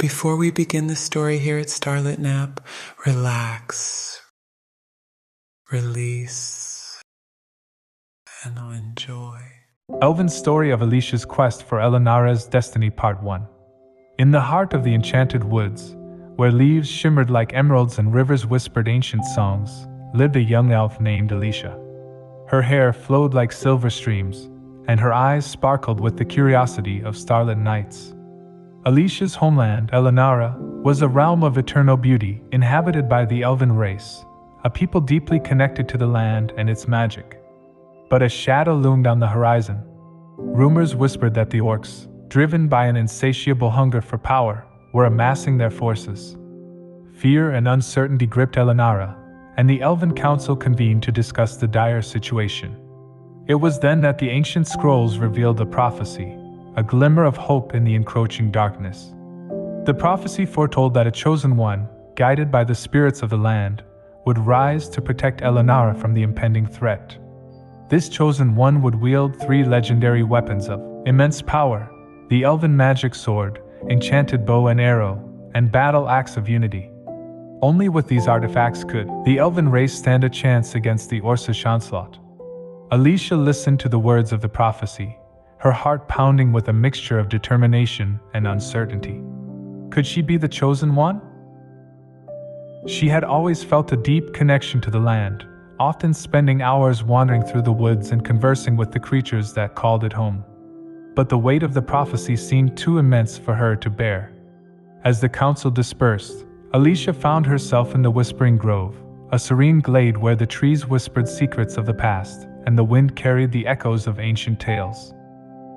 Before we begin the story here at Starlit Nap, relax, release, and enjoy. Elven Story of Elisia's Quest for Elunara's Destiny Part 1. In the heart of the enchanted woods, where leaves shimmered like emeralds and rivers whispered ancient songs, lived a young elf named Elysia. Her hair flowed like silver streams, and her eyes sparkled with the curiosity of starlit nights. Elisia's homeland, Elunara, was a realm of eternal beauty inhabited by the Elven race, a people deeply connected to the land and its magic. But a shadow loomed on the horizon. Rumors whispered that the orcs, driven by an insatiable hunger for power, were amassing their forces. Fear and uncertainty gripped Elunara, and the Elven Council convened to discuss the dire situation. It was then that the ancient scrolls revealed a prophecy, a glimmer of hope in the encroaching darkness. The prophecy foretold that a chosen one, guided by the spirits of the land, would rise to protect Elunara from the impending threat. This chosen one would wield 3 legendary weapons of immense power: the Elven magic sword, enchanted bow and arrow, and battle axe of unity. Only with these artifacts could the Elven race stand a chance against the Orcish onslaught. Elysia listened to the words of the prophecy, her heart pounding with a mixture of determination and uncertainty. Could she be the chosen one? She had always felt a deep connection to the land, often spending hours wandering through the woods and conversing with the creatures that called it home. But the weight of the prophecy seemed too immense for her to bear. As the council dispersed, Elysia found herself in the Whispering Grove, a serene glade where the trees whispered secrets of the past, and the wind carried the echoes of ancient tales.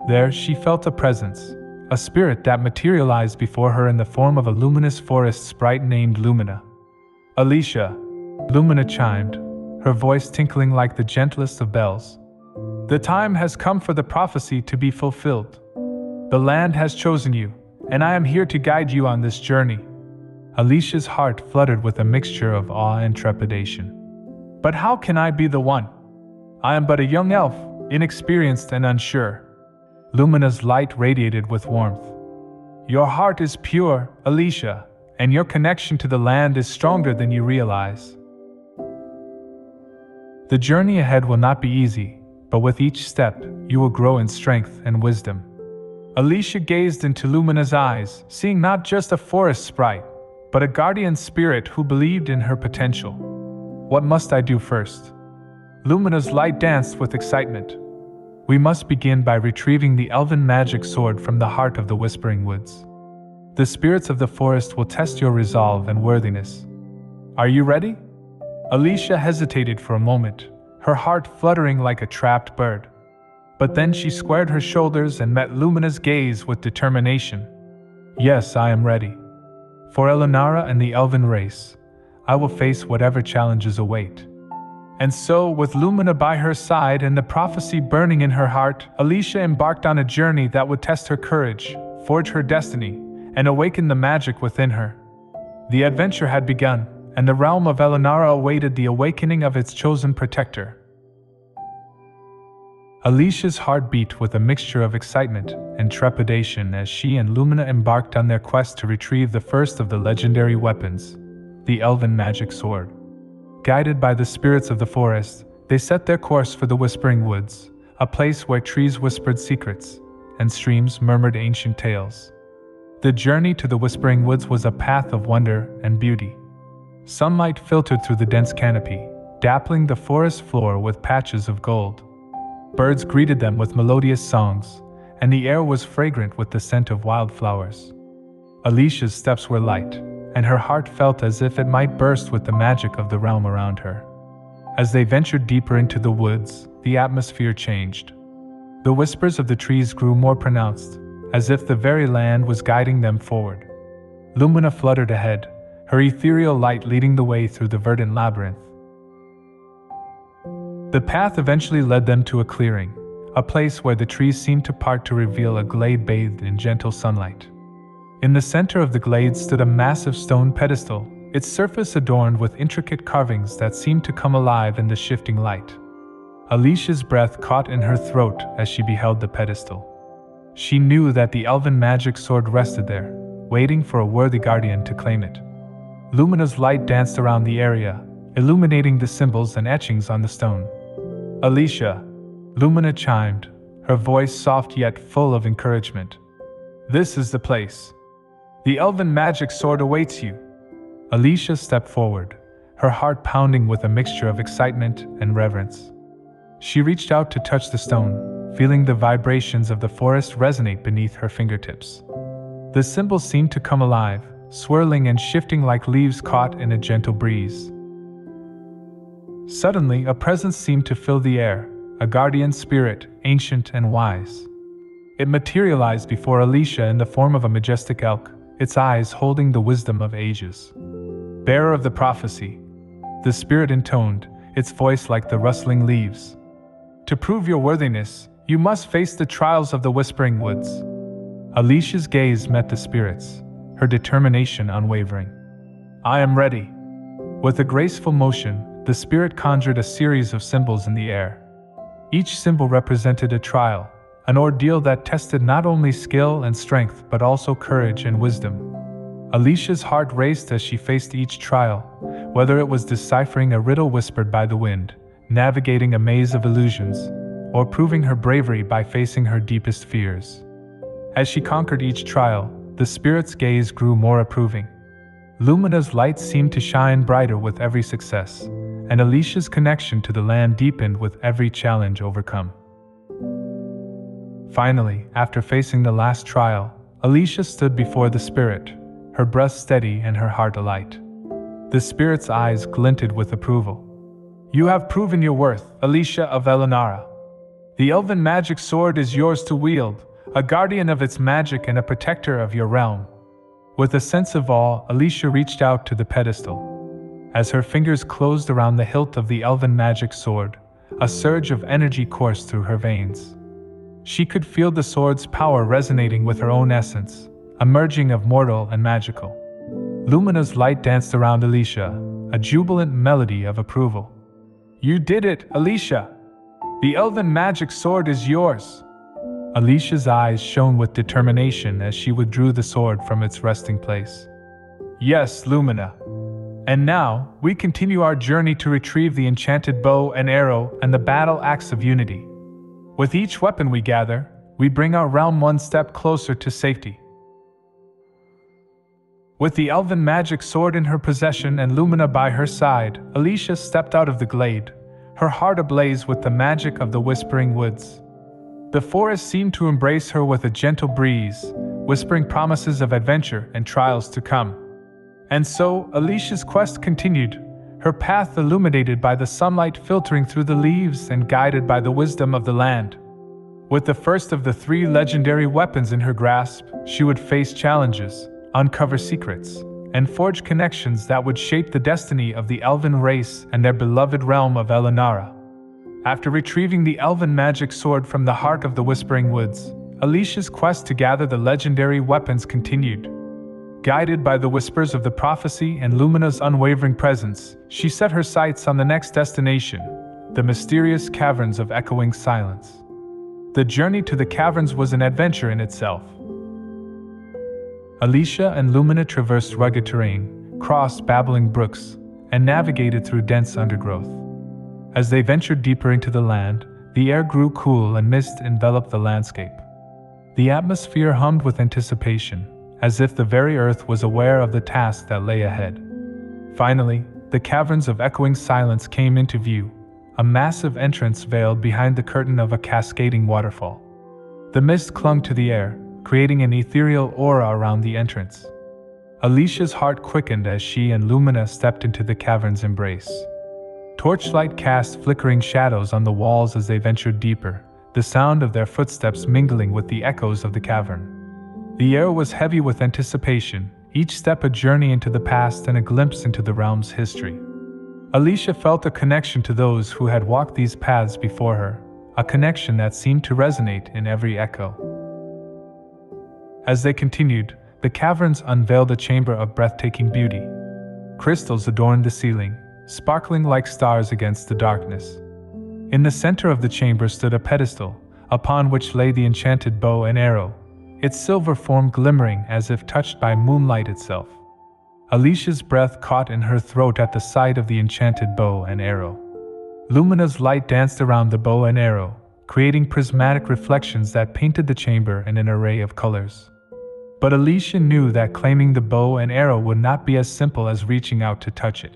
There she felt a presence, a spirit that materialized before her in the form of a luminous forest sprite named Lumina. "Elysia," Lumina chimed, her voice tinkling like the gentlest of bells. "The time has come for the prophecy to be fulfilled. The land has chosen you, and I am here to guide you on this journey." Elysia's heart fluttered with a mixture of awe and trepidation. "But how can I be the one? I am but a young elf, inexperienced and unsure." Lumina's light radiated with warmth. "Your heart is pure, Elysia, and your connection to the land is stronger than you realize. The journey ahead will not be easy, but with each step, you will grow in strength and wisdom." Elysia gazed into Lumina's eyes, seeing not just a forest sprite, but a guardian spirit who believed in her potential. "What must I do first?" Lumina's light danced with excitement. "We must begin by retrieving the Elven magic sword from the heart of the Whispering Woods. The spirits of the forest will test your resolve and worthiness. Are you ready?" Elysia hesitated for a moment, her heart fluttering like a trapped bird. But then she squared her shoulders and met Lumina's gaze with determination. "Yes, I am ready. For Elunara and the Elven race, I will face whatever challenges await." And so, with Lumina by her side and the prophecy burning in her heart, Elysia embarked on a journey that would test her courage, forge her destiny, and awaken the magic within her. The adventure had begun, and the realm of Elunara awaited the awakening of its chosen protector. Elysia's heart beat with a mixture of excitement and trepidation as she and Lumina embarked on their quest to retrieve the first of the legendary weapons, the Elven magic sword. Guided by the spirits of the forest, they set their course for the Whispering Woods, a place where trees whispered secrets and streams murmured ancient tales. The journey to the Whispering Woods was a path of wonder and beauty. Sunlight filtered through the dense canopy, dappling the forest floor with patches of gold. Birds greeted them with melodious songs, and the air was fragrant with the scent of wildflowers. Elysia's steps were light, and her heart felt as if it might burst with the magic of the realm around her. As they ventured deeper into the woods, the atmosphere changed. The whispers of the trees grew more pronounced, as if the very land was guiding them forward. Lumina fluttered ahead, her ethereal light leading the way through the verdant labyrinth. The path eventually led them to a clearing, a place where the trees seemed to part to reveal a glade bathed in gentle sunlight. In the center of the glade stood a massive stone pedestal, its surface adorned with intricate carvings that seemed to come alive in the shifting light. Elysia's breath caught in her throat as she beheld the pedestal. She knew that the Elven magic sword rested there, waiting for a worthy guardian to claim it. Lumina's light danced around the area, illuminating the symbols and etchings on the stone. "Elysia," Lumina chimed, her voice soft yet full of encouragement. "This is the place. The elven magic sword awaits you." Elysia stepped forward, her heart pounding with a mixture of excitement and reverence. She reached out to touch the stone, feeling the vibrations of the forest resonate beneath her fingertips. The symbols seemed to come alive, swirling and shifting like leaves caught in a gentle breeze. Suddenly, a presence seemed to fill the air, a guardian spirit, ancient and wise. It materialized before Elysia in the form of a majestic elk, its eyes holding the wisdom of ages. "Bearer of the prophecy," the spirit intoned, its voice like the rustling leaves. "To prove your worthiness, you must face the trials of the Whispering Woods." Alicia's gaze met the spirit's, her determination unwavering. "I am ready." With a graceful motion, the spirit conjured a series of symbols in the air. Each symbol represented a trial, an ordeal that tested not only skill and strength but also courage and wisdom. Alicia's heart raced as she faced each trial, whether it was deciphering a riddle whispered by the wind, navigating a maze of illusions, or proving her bravery by facing her deepest fears. As she conquered each trial, the spirit's gaze grew more approving. Lumina's light seemed to shine brighter with every success, and Alicia's connection to the land deepened with every challenge overcome. Finally, after facing the last trial, Elysia stood before the spirit, her breath steady and her heart alight. The spirit's eyes glinted with approval. "You have proven your worth, Elysia of Elunara. The elven magic sword is yours to wield, a guardian of its magic and a protector of your realm." With a sense of awe, Elysia reached out to the pedestal. As her fingers closed around the hilt of the elven magic sword, a surge of energy coursed through her veins. She could feel the sword's power resonating with her own essence, a merging of mortal and magical. Lumina's light danced around Elysia, a jubilant melody of approval. "You did it, Elysia! The elven magic sword is yours!" Alicia's eyes shone with determination as she withdrew the sword from its resting place. "Yes, Lumina. And now, we continue our journey to retrieve the enchanted bow and arrow and the battle axe of unity. With each weapon we gather, we bring our realm one step closer to safety." With the elven magic sword in her possession and Lumina by her side, Elysia stepped out of the glade, her heart ablaze with the magic of the Whispering Woods. The forest seemed to embrace her with a gentle breeze, whispering promises of adventure and trials to come. And so, Alicia's quest continued, her path illuminated by the sunlight filtering through the leaves and guided by the wisdom of the land. With the first of the 3 legendary weapons in her grasp, she would face challenges, uncover secrets, and forge connections that would shape the destiny of the elven race and their beloved realm of Elunara. After retrieving the elven magic sword from the heart of the Whispering Woods, Alicia's quest to gather the legendary weapons continued. Guided by the whispers of the prophecy and Lumina's unwavering presence, she set her sights on the next destination, the mysterious caverns of echoing silence. The journey to the caverns was an adventure in itself. Elysia and Lumina traversed rugged terrain, crossed babbling brooks, and navigated through dense undergrowth. As they ventured deeper into the land, the air grew cool and mist enveloped the landscape. The atmosphere hummed with anticipation, as if the very earth was aware of the task that lay ahead. Finally, the caverns of echoing silence came into view, a massive entrance veiled behind the curtain of a cascading waterfall. The mist clung to the air, creating an ethereal aura around the entrance. Alicia's heart quickened as she and Lumina stepped into the cavern's embrace. Torchlight cast flickering shadows on the walls as they ventured deeper, the sound of their footsteps mingling with the echoes of the cavern. The air was heavy with anticipation, each step a journey into the past and a glimpse into the realm's history. Elysia felt a connection to those who had walked these paths before her, a connection that seemed to resonate in every echo. As they continued, the caverns unveiled a chamber of breathtaking beauty. Crystals adorned the ceiling, sparkling like stars against the darkness. In the center of the chamber stood a pedestal, upon which lay the enchanted bow and arrow, its silver form glimmering as if touched by moonlight itself. Elisia's breath caught in her throat at the sight of the enchanted bow and arrow. Lumina's light danced around the bow and arrow, creating prismatic reflections that painted the chamber in an array of colors. But Elysia knew that claiming the bow and arrow would not be as simple as reaching out to touch it.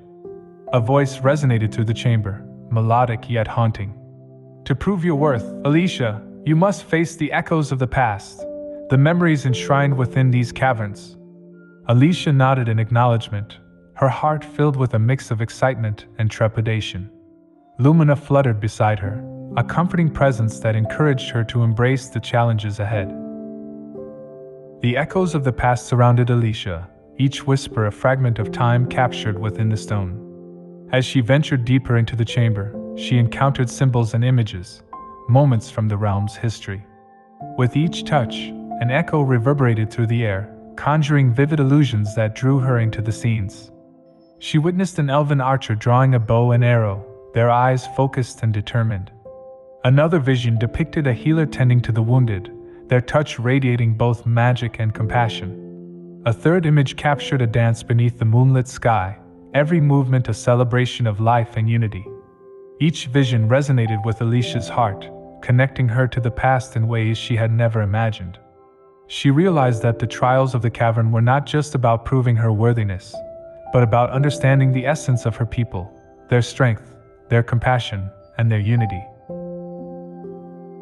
A voice resonated through the chamber, melodic yet haunting. To prove your worth, Elysia, you must face the echoes of the past, the memories enshrined within these caverns. Elysia nodded in acknowledgement, her heart filled with a mix of excitement and trepidation. Lumina fluttered beside her, a comforting presence that encouraged her to embrace the challenges ahead. The echoes of the past surrounded Elysia, each whisper a fragment of time captured within the stone. As she ventured deeper into the chamber, she encountered symbols and images, moments from the realm's history. With each touch, an echo reverberated through the air, conjuring vivid illusions that drew her into the scenes. She witnessed an elven archer drawing a bow and arrow, their eyes focused and determined. Another vision depicted a healer tending to the wounded, their touch radiating both magic and compassion. A third image captured a dance beneath the moonlit sky, every movement a celebration of life and unity. Each vision resonated with Elysia's heart, connecting her to the past in ways she had never imagined. She realized that the trials of the cavern were not just about proving her worthiness, but about understanding the essence of her people, their strength, their compassion, and their unity.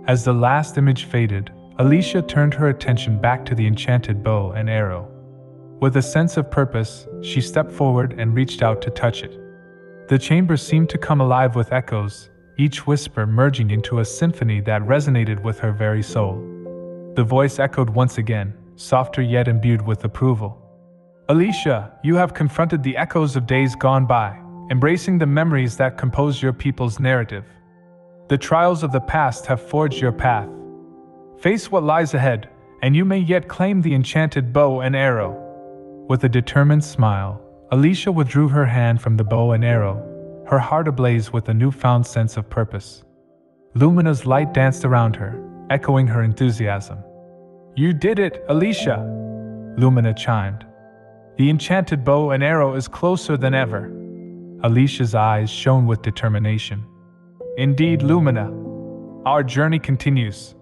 As the last image faded, Elysia turned her attention back to the enchanted bow and arrow. With a sense of purpose, she stepped forward and reached out to touch it. The chamber seemed to come alive with echoes, each whisper merging into a symphony that resonated with her very soul. The voice echoed once again, softer yet imbued with approval. Elysia, you have confronted the echoes of days gone by, embracing the memories that compose your people's narrative. The trials of the past have forged your path. Face what lies ahead, and you may yet claim the enchanted bow and arrow. With a determined smile, Elysia withdrew her hand from the bow and arrow, her heart ablaze with a newfound sense of purpose. Lumina's light danced around her, echoing her enthusiasm. You did it, Elysia! Lumina chimed. The enchanted bow and arrow is closer than ever. Alicia's eyes shone with determination. Indeed, Lumina. Our journey continues.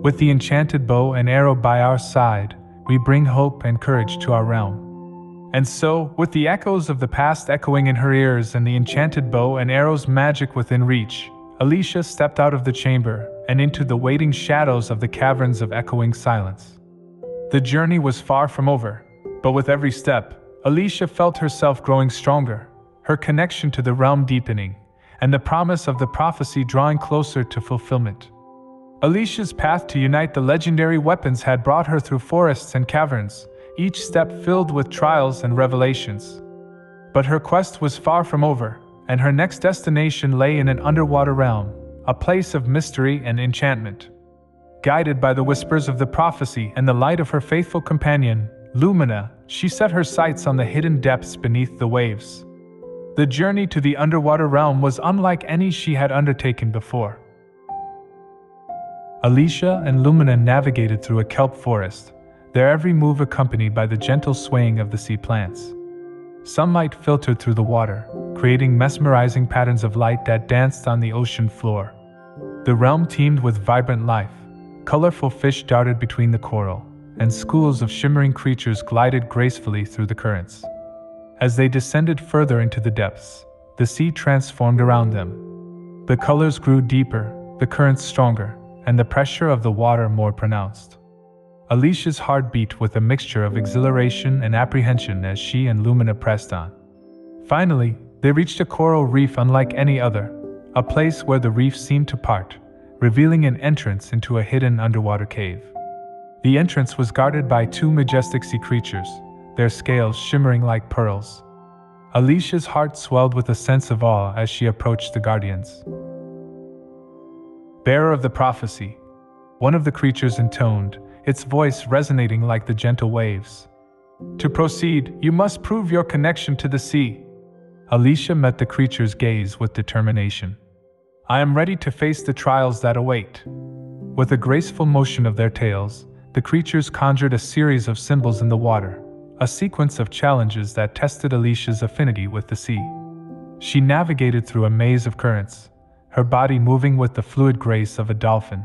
With the enchanted bow and arrow by our side, we bring hope and courage to our realm. And so, with the echoes of the past echoing in her ears and the enchanted bow and arrow's magic within reach, Elysia stepped out of the chamber and into the waiting shadows of the caverns of echoing silence. The journey was far from over, but with every step, Elysia felt herself growing stronger, her connection to the realm deepening, and the promise of the prophecy drawing closer to fulfillment. Alicia's path to unite the legendary weapons had brought her through forests and caverns, each step filled with trials and revelations. But her quest was far from over, and her next destination lay in an underwater realm, a place of mystery and enchantment. Guided by the whispers of the prophecy and the light of her faithful companion, Lumina, she set her sights on the hidden depths beneath the waves. The journey to the underwater realm was unlike any she had undertaken before. Elysia and Lumina navigated through a kelp forest, their every move accompanied by the gentle swaying of the sea plants. Sunlight filtered through the water, creating mesmerizing patterns of light that danced on the ocean floor. The realm teemed with vibrant life. Colorful fish darted between the coral, and schools of shimmering creatures glided gracefully through the currents. As they descended further into the depths, the sea transformed around them. The colors grew deeper, the currents stronger, and the pressure of the water more pronounced. Alicia's heart beat with a mixture of exhilaration and apprehension as she and Lumina pressed on. Finally, they reached a coral reef unlike any other, a place where the reef seemed to part, revealing an entrance into a hidden underwater cave. The entrance was guarded by two majestic sea creatures, their scales shimmering like pearls. Alicia's heart swelled with a sense of awe as she approached the guardians. Bearer of the prophecy, one of the creatures intoned, its voice resonating like the gentle waves. To proceed, you must prove your connection to the sea. Elysia met the creature's gaze with determination. I am ready to face the trials that await. With a graceful motion of their tails, the creatures conjured a series of symbols in the water, a sequence of challenges that tested Elysia's affinity with the sea. She navigated through a maze of currents, her body moving with the fluid grace of a dolphin.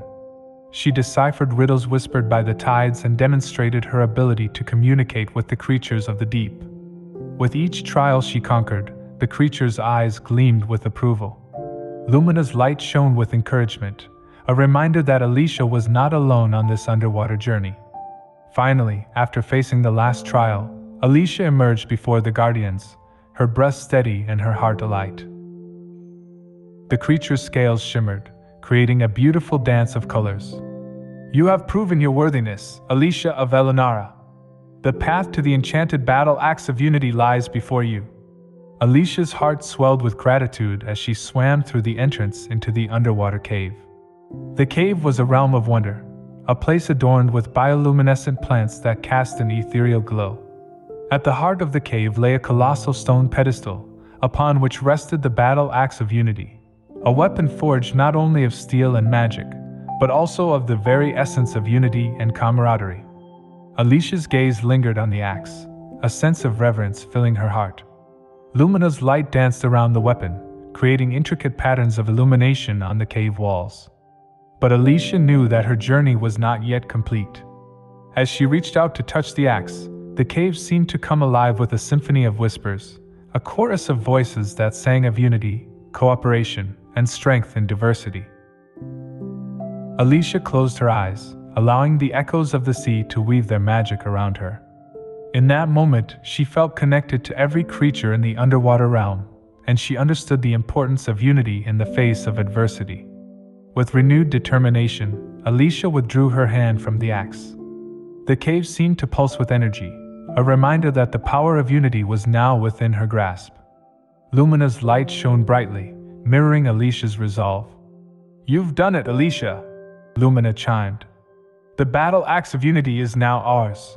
She deciphered riddles whispered by the tides and demonstrated her ability to communicate with the creatures of the deep. With each trial she conquered, the creatures' eyes gleamed with approval. Lumina's light shone with encouragement, a reminder that Elysia was not alone on this underwater journey. Finally, after facing the last trial, Elysia emerged before the guardians, her breath steady and her heart alight. The creature's scales shimmered, creating a beautiful dance of colors. "You have proven your worthiness, Elysia of Elunara. The path to the enchanted battle axe of unity lies before you." Elysia's heart swelled with gratitude as she swam through the entrance into the underwater cave. The cave was a realm of wonder, a place adorned with bioluminescent plants that cast an ethereal glow. At the heart of the cave lay a colossal stone pedestal, upon which rested the battle axe of unity, a weapon forged not only of steel and magic, but also of the very essence of unity and camaraderie. Elysia's gaze lingered on the axe, a sense of reverence filling her heart. Lumina's light danced around the weapon, creating intricate patterns of illumination on the cave walls. But Elysia knew that her journey was not yet complete. As she reached out to touch the axe, the cave seemed to come alive with a symphony of whispers, a chorus of voices that sang of unity, cooperation, and strength in diversity. Elysia closed her eyes, allowing the echoes of the sea to weave their magic around her. In that moment, she felt connected to every creature in the underwater realm, and she understood the importance of unity in the face of adversity. With renewed determination, Elysia withdrew her hand from the axe. The cave seemed to pulse with energy, a reminder that the power of unity was now within her grasp. Lumina's light shone brightly, mirroring Elysia's resolve. "You've done it, Elysia," Lumina chimed. "The battle axe of unity is now ours."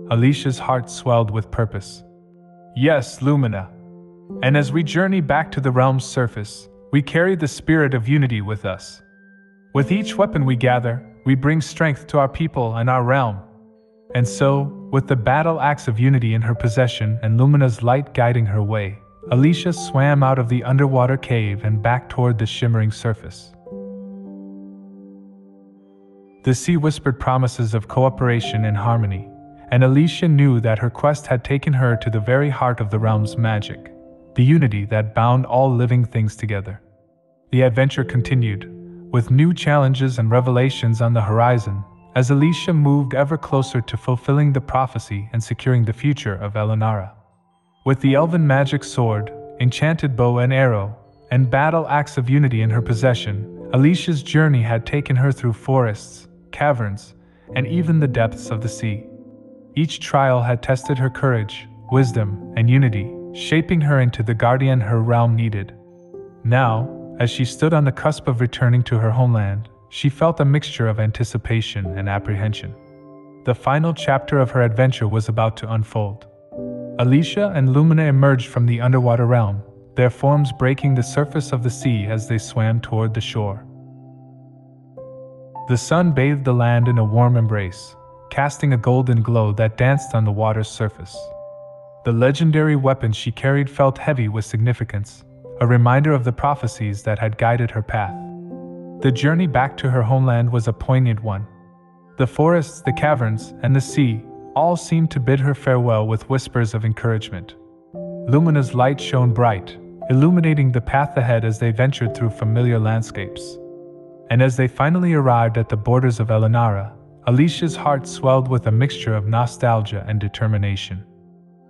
Elysia's heart swelled with purpose. "Yes, Lumina. And as we journey back to the realm's surface, we carry the spirit of unity with us. With each weapon we gather, we bring strength to our people and our realm." And so, with the battle axe of unity in her possession and Lumina's light guiding her way, Elysia swam out of the underwater cave and back toward the shimmering surface. The sea whispered promises of cooperation and harmony, and Elysia knew that her quest had taken her to the very heart of the realm's magic, the unity that bound all living things together. The adventure continued, with new challenges and revelations on the horizon, as Elysia moved ever closer to fulfilling the prophecy and securing the future of Elunara. With the elven magic sword, enchanted bow and arrow, and battle axe of unity in her possession, Elysia's journey had taken her through forests, caverns, and even the depths of the sea. Each trial had tested her courage, wisdom, and unity, shaping her into the guardian her realm needed. Now, as she stood on the cusp of returning to her homeland, she felt a mixture of anticipation and apprehension. The final chapter of her adventure was about to unfold. Elysia and Lumina emerged from the underwater realm, their forms breaking the surface of the sea as they swam toward the shore. The sun bathed the land in a warm embrace, casting a golden glow that danced on the water's surface. The legendary weapon she carried felt heavy with significance, a reminder of the prophecies that had guided her path. The journey back to her homeland was a poignant one. The forests, the caverns, and the sea all seemed to bid her farewell with whispers of encouragement. Lumina's light shone bright, illuminating the path ahead as they ventured through familiar landscapes. And as they finally arrived at the borders of Elunara, Elysia's heart swelled with a mixture of nostalgia and determination.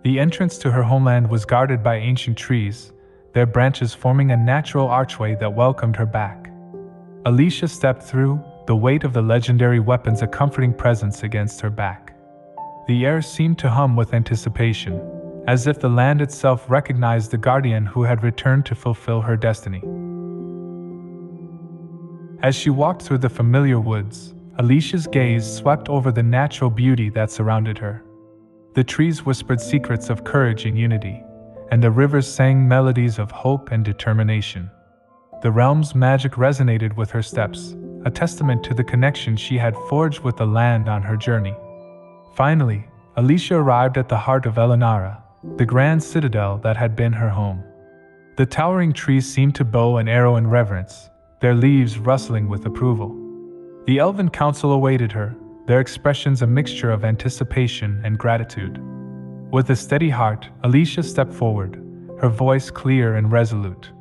The entrance to her homeland was guarded by ancient trees, their branches forming a natural archway that welcomed her back. Elysia stepped through, the weight of the legendary weapons a comforting presence against her back. The air seemed to hum with anticipation, as if the land itself recognized the guardian who had returned to fulfill her destiny. As she walked through the familiar woods, Elysia's gaze swept over the natural beauty that surrounded her. The trees whispered secrets of courage and unity, and the rivers sang melodies of hope and determination. The realm's magic resonated with her steps, a testament to the connection she had forged with the land on her journey. Finally, Elysia arrived at the heart of Elunara, the grand citadel that had been her home. The towering trees seemed to bow an arrow in reverence, their leaves rustling with approval. The Elven Council awaited her, their expressions a mixture of anticipation and gratitude. With a steady heart, Elysia stepped forward, her voice clear and resolute.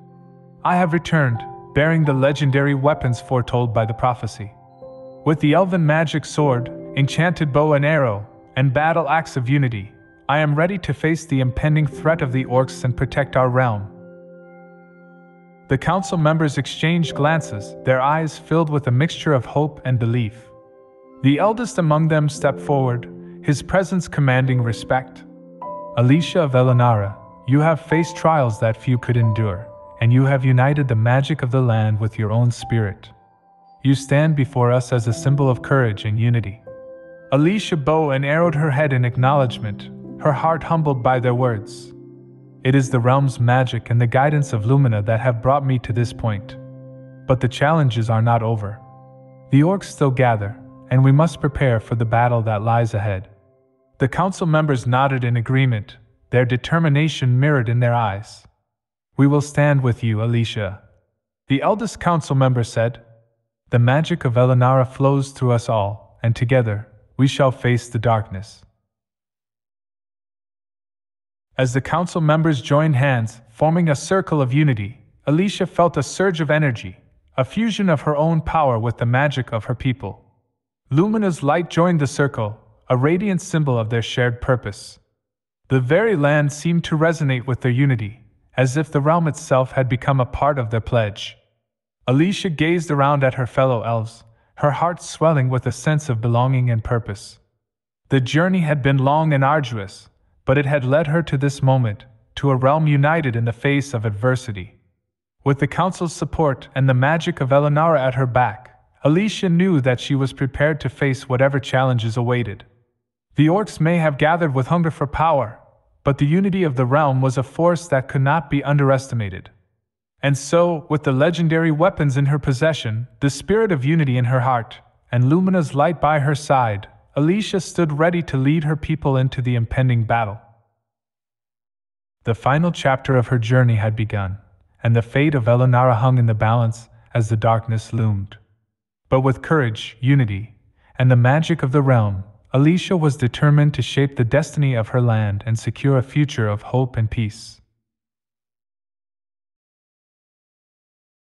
"I have returned, bearing the legendary weapons foretold by the prophecy. With the elven magic sword, enchanted bow and arrow, and battle axe of unity, I am ready to face the impending threat of the orcs and protect our realm." The council members exchanged glances, their eyes filled with a mixture of hope and belief. The eldest among them stepped forward, his presence commanding respect. "Elysia of Elunara, you have faced trials that few could endure, and you have united the magic of the land with your own spirit. You stand before us as a symbol of courage and unity." Elysia bowed and arrowed her head in acknowledgement, her heart humbled by their words. "It is the realm's magic and the guidance of Lumina that have brought me to this point. But the challenges are not over. The orcs still gather, and we must prepare for the battle that lies ahead." The council members nodded in agreement, their determination mirrored in their eyes. "We will stand with you, Elysia," the eldest council member said. "The magic of Elunara flows through us all, and together, we shall face the darkness." As the council members joined hands, forming a circle of unity, Elysia felt a surge of energy, a fusion of her own power with the magic of her people. Lumina's light joined the circle, a radiant symbol of their shared purpose. The very land seemed to resonate with their unity, as if the realm itself had become a part of their pledge. Elysia gazed around at her fellow elves, her heart swelling with a sense of belonging and purpose. The journey had been long and arduous, but it had led her to this moment, to a realm united in the face of adversity. With the council's support and the magic of Elunara at her back, Elysia knew that she was prepared to face whatever challenges awaited. The orcs may have gathered with hunger for power, but the unity of the realm was a force that could not be underestimated. And so, with the legendary weapons in her possession, the spirit of unity in her heart, and Lumina's light by her side, Elysia stood ready to lead her people into the impending battle. The final chapter of her journey had begun, and the fate of Elunara hung in the balance as the darkness loomed. But with courage, unity, and the magic of the realm, Elysia was determined to shape the destiny of her land and secure a future of hope and peace.